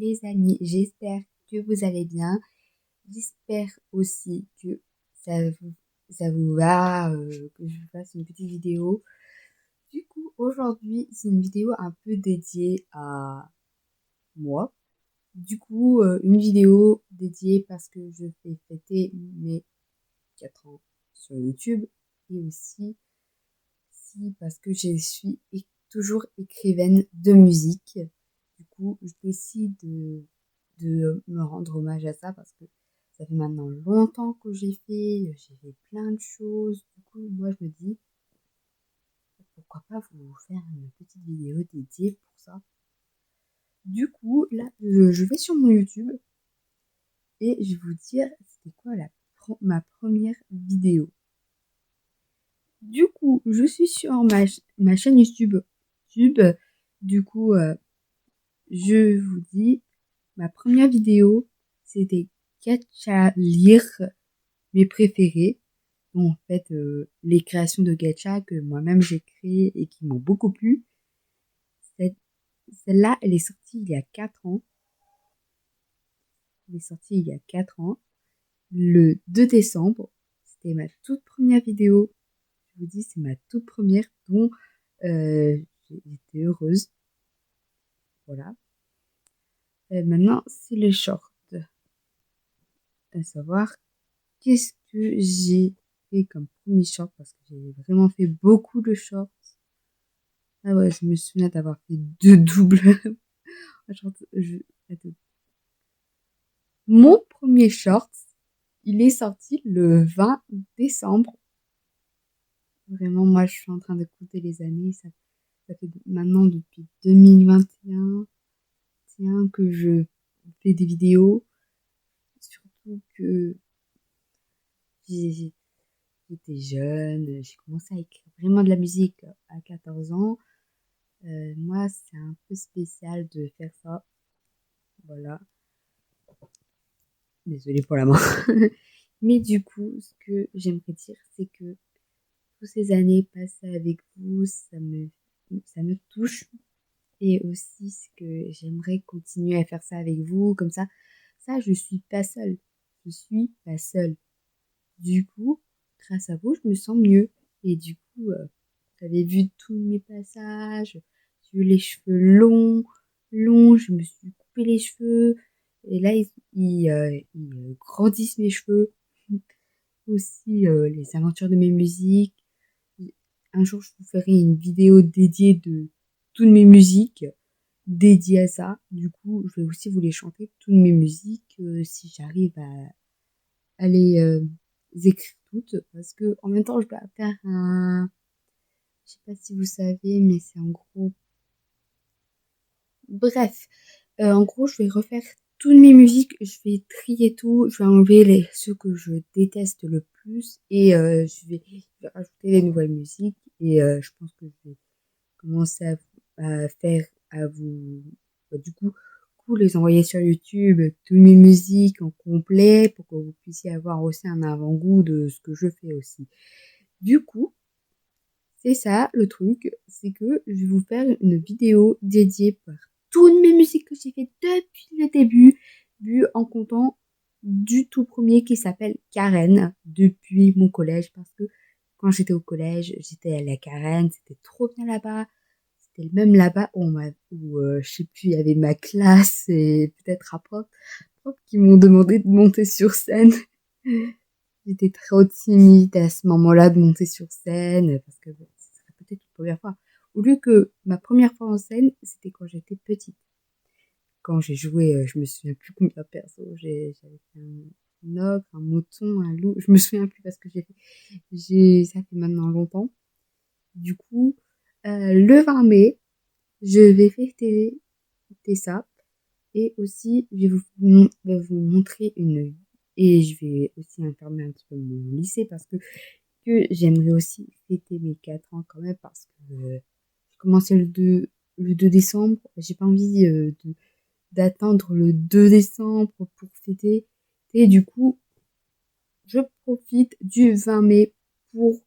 les amis, j'espère que vous allez bien. J'espère aussi que ça vous, ça vous va, que je vous fasse une petite vidéo. Du coup, aujourd'hui, c'est une vidéo un peu dédiée à moi. Du coup, une vidéo dédiée parce que je fais fêter mes 4 ans sur YouTube et aussi si parce que je suis toujours écrivaine de musique. Du coup, je décide de me rendre hommage à ça parce que ça fait maintenant longtemps que j'ai fait plein de choses. Du coup, moi, je me dis, pourquoi pas vous faire une petite vidéo dédiée pour ça. Du coup, là, je vais sur mon YouTube et je vais vous dire, c'était quoi ma première vidéo. Du coup, je suis sur ma chaîne YouTube. Du coup, je vous dis, ma première vidéo, c'était Gacha lire mes préférés. Donc, en fait, les créations de Gacha que moi-même j'ai créées et qui m'ont beaucoup plu. Cette- Celle-là, elle est sortie il y a 4 ans. Elle est sortie il y a 4 ans. Le 2 décembre, c'était ma toute première vidéo. Je vous dis, c'est ma toute première dont j'étais heureuse. Voilà. Maintenant, c'est les shorts. À savoir, qu'est-ce que j'ai fait comme premier short parce que j'ai vraiment fait beaucoup de shorts. Ah ouais, je me souviens d'avoir fait 2 doubles. Attends. Mon premier short, il est sorti le 20 décembre. Vraiment, moi, je suis en train de compter les années. Ça fait maintenant depuis 2021 que je fais des vidéos. Surtout que j'ai- j'étais jeune, j'ai commencé à écrire vraiment de la musique à 14 ans. Moi, c'est un peu spécial de faire ça. Voilà. Désolée pour la main. Mais du coup, ce que j'aimerais dire, c'est que toutes ces années passées avec vous, ça me touche. Et aussi, ce que j'aimerais continuer à faire ça avec vous, comme ça, je suis pas seule. Je suis pas seule. Du coup, grâce à vous, je me sens mieux. Et du coup, j'avais vu tous mes passages, j'ai eu les cheveux longs, je me suis coupé les cheveux. Et là, ils grandissent mes cheveux. Aussi, les aventures de mes musiques. Un jour, je vous ferai une vidéo dédiée de toutes mes musiques, dédiée à ça. Du coup, je vais aussi vous les chanter, toutes mes musiques, si j'arrive à les écrire toutes. Parce que en même temps, je dois faire je sais pas si vous savez, mais c'est en gros. Bref, en gros, je vais refaire toutes mes musiques, je vais trier tout, je vais enlever ceux que je déteste le plus et je vais rajouter les nouvelles musiques et je pense que je vais commencer à faire, à vous, du coup, les envoyer sur YouTube, toutes mes musiques en complet pour que vous puissiez avoir aussi un avant-goût de ce que je fais aussi. Du coup, c'est ça le truc, c'est que je vais vous faire une vidéo dédiée par toutes mes musiques que j'ai fait depuis le début en comptant du tout premier qui s'appelle Karen depuis mon collège parce que quand j'étais au collège, j'étais allée à Karen, c'était trop bien là-bas. C'était même là-bas où je sais plus, il y avait ma classe et peut-être un prof qui m'ont demandé de monter sur scène. J'étais trop timide à ce moment-là de monter sur scène parce que ce serait peut-être une première fois. Au lieu que ma première fois en scène, c'était quand j'étais petite. Quand j'ai joué, je me souviens plus combien de persos. J'avais fait un ogre, un mouton, un loup. Je me souviens plus parce que ça fait maintenant longtemps. Du coup, le 20 mai, je vais fêter ça. Et aussi, je vais vous montrer et je vais aussi informer un petit peu mon lycée parce que j'aimerais aussi fêter mes 4 ans quand même parce que j'ai commencé le 2 décembre. J'ai pas envie d'attendre le 2 décembre pour fêter. Et du coup, je profite du 20 mai pour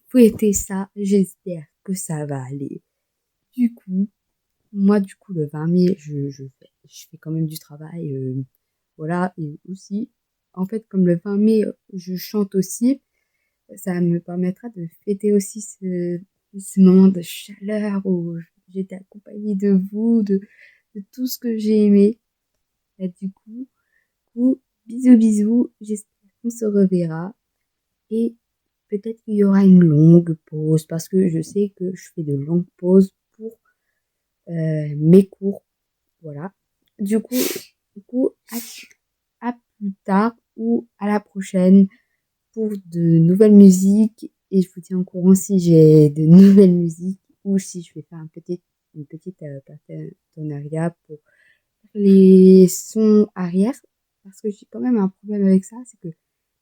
fêter ça. J'espère que ça va aller. Du coup, moi, du coup, le 20 mai, je fais quand même du travail, voilà. Et aussi, en fait, comme le 20 mai, je chante aussi, ça me permettra de fêter aussi ce moment de chaleur où j'étais accompagnée de vous, de tout ce que j'ai aimé. Et du coup, bisous, bisous. J'espère qu'on se reverra. Et peut-être qu'il y aura une longue pause parce que je sais que je fais de longues pauses pour mes cours. Voilà. Du coup, à plus tard ou à la prochaine pour de nouvelles musiques. Et je vous tiens au courant si j'ai de nouvelles musiques ou si je vais faire une petite partenariat pour les sons arrière. Parce que j'ai quand même un problème avec ça, c'est que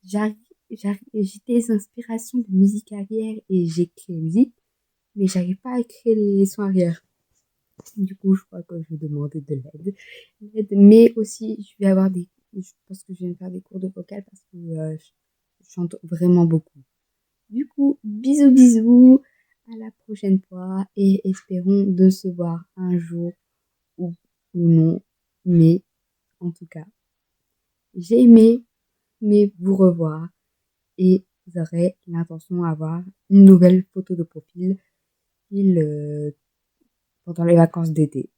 j'arrive, j'ai des inspirations de musique arrière et j'écris la musique, mais j'arrive pas à écrire les sons arrière. Du coup, je crois que je vais demander de l'aide. Mais aussi, je pense que je vais me faire des cours de vocal parce que je chante vraiment beaucoup. Du coup, bisous, bisous, à la prochaine fois et espérons de se voir un jour ou non. Mais en tout cas, j'ai aimé mais vous revoir et vous aurez l'intention d'avoir une nouvelle photo de profil pendant les vacances d'été.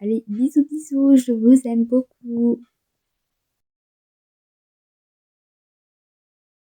Allez, bisous, bisous, je vous aime beaucoup.